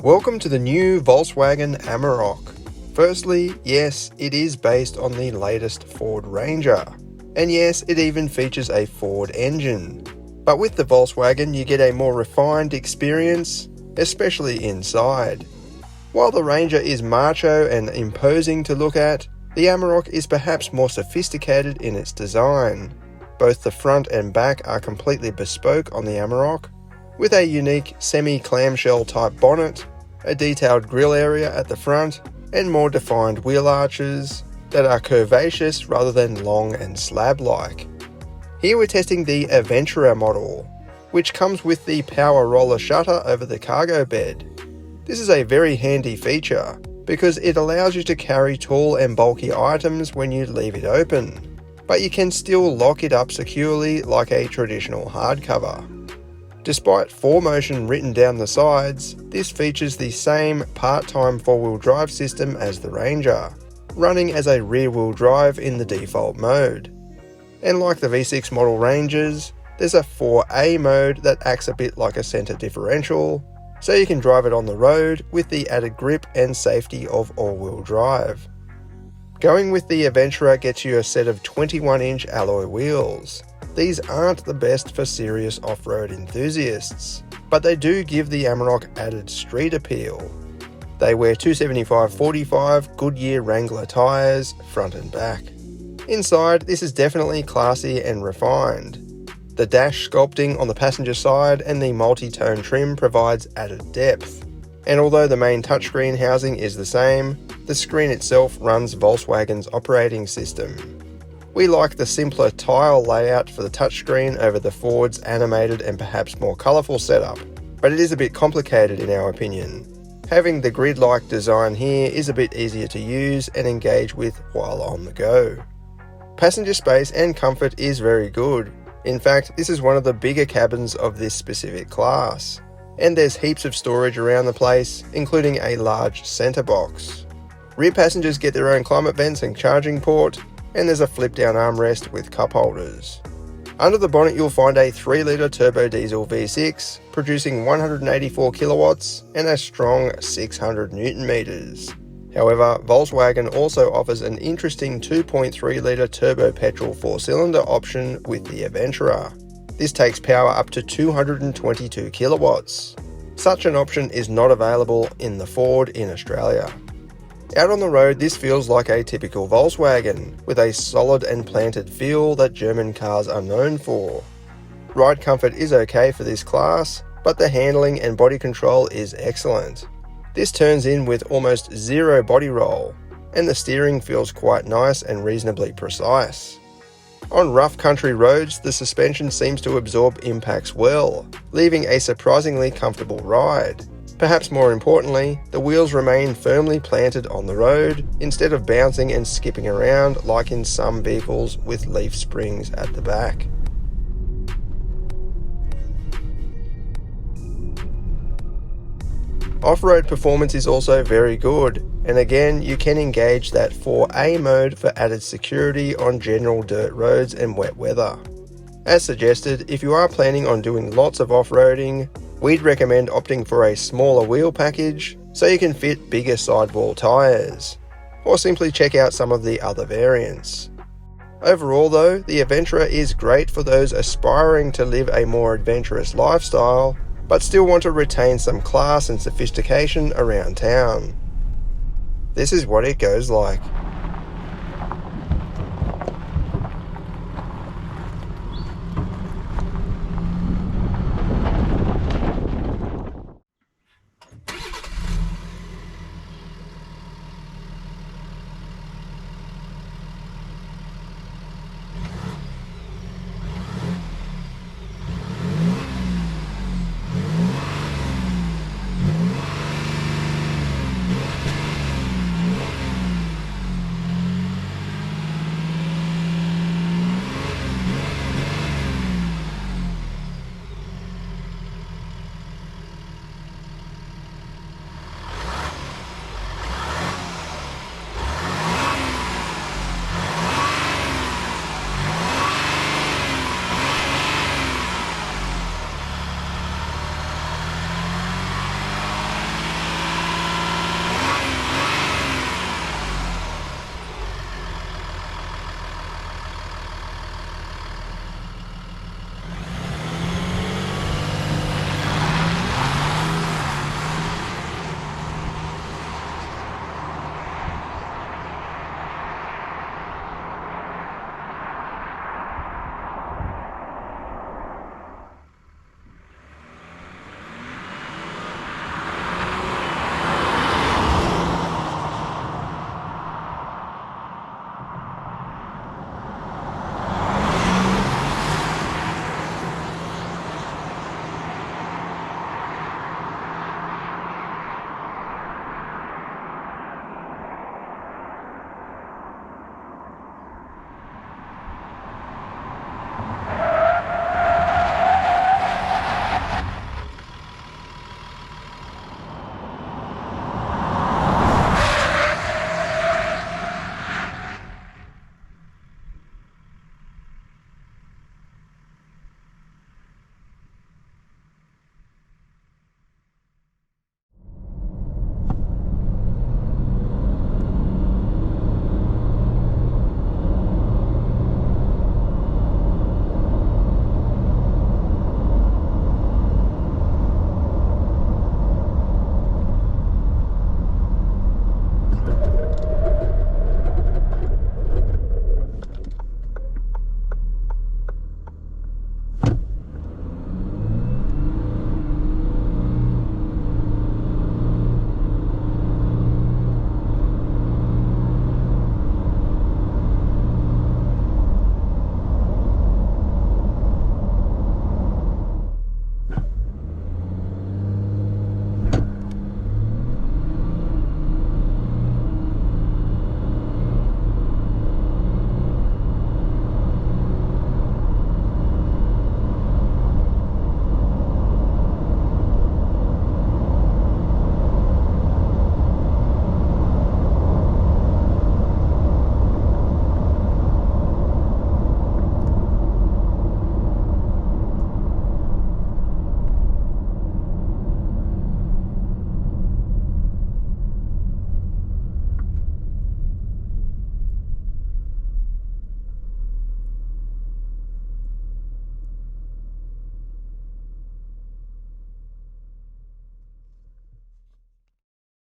Welcome to the new Volkswagen Amarok. Firstly, yes, it is based on the latest Ford Ranger. And yes, it even features a Ford engine. But with the Volkswagen, you get a more refined experience, especially inside. While the Ranger is macho and imposing to look at, the Amarok is perhaps more sophisticated in its design. Both the front and back are completely bespoke on the Amarok, with a unique semi-clamshell type bonnet, a detailed grille area at the front, and more defined wheel arches that are curvaceous rather than long and slab-like. Here we're testing the Aventura model, which comes with the power roller shutter over the cargo bed. This is a very handy feature because it allows you to carry tall and bulky items when you leave it open, but you can still lock it up securely like a traditional hardcover. Despite 4Motion written down the sides, this features the same part-time four-wheel drive system as the Ranger, running as a rear-wheel drive in the default mode. And like the V6 model Rangers, there's a 4A mode that acts a bit like a centre differential, so you can drive it on the road with the added grip and safety of all-wheel drive. Going with the Aventura gets you a set of 21-inch alloy wheels. These aren't the best for serious off-road enthusiasts, but they do give the Amarok added street appeal. They wear 275/45 Goodyear Wrangler tyres, front and back. Inside, this is definitely classy and refined. The dash sculpting on the passenger side and the multi-tone trim provides added depth. And although the main touchscreen housing is the same, the screen itself runs Volkswagen's operating system. We like the simpler tile layout for the touchscreen over the Ford's animated and perhaps more colourful setup, but it is a bit complicated in our opinion. Having the grid-like design here is a bit easier to use and engage with while on the go. Passenger space and comfort is very good. In fact, this is one of the bigger cabins of this specific class. And there's heaps of storage around the place, including a large centre box. Rear passengers get their own climate vents and charging port, and there's a flip-down armrest with cup holders. Under the bonnet you'll find a 3-litre turbo diesel V6, producing 184 kilowatts and a strong 600 Newton meters. However, Volkswagen also offers an interesting 2.3-litre turbo petrol 4-cylinder option with the Aventura. This takes power up to 222 kilowatts. Such an option is not available in the Ford in Australia. Out on the road, this feels like a typical Volkswagen, with a solid and planted feel that German cars are known for. Ride comfort is okay for this class, but the handling and body control is excellent. This turns in with almost zero body roll, and the steering feels quite nice and reasonably precise. On rough country roads, the suspension seems to absorb impacts well, leaving a surprisingly comfortable ride. Perhaps more importantly, the wheels remain firmly planted on the road instead of bouncing and skipping around like in some vehicles with leaf springs at the back. Off-road performance is also very good, and again you can engage that 4A mode for added security on general dirt roads and wet weather. As suggested, if you are planning on doing lots of off-roading, we'd recommend opting for a smaller wheel package so you can fit bigger sidewall tyres, or simply check out some of the other variants. Overall though, the Aventura is great for those aspiring to live a more adventurous lifestyle, but still want to retain some class and sophistication around town. This is what it goes like.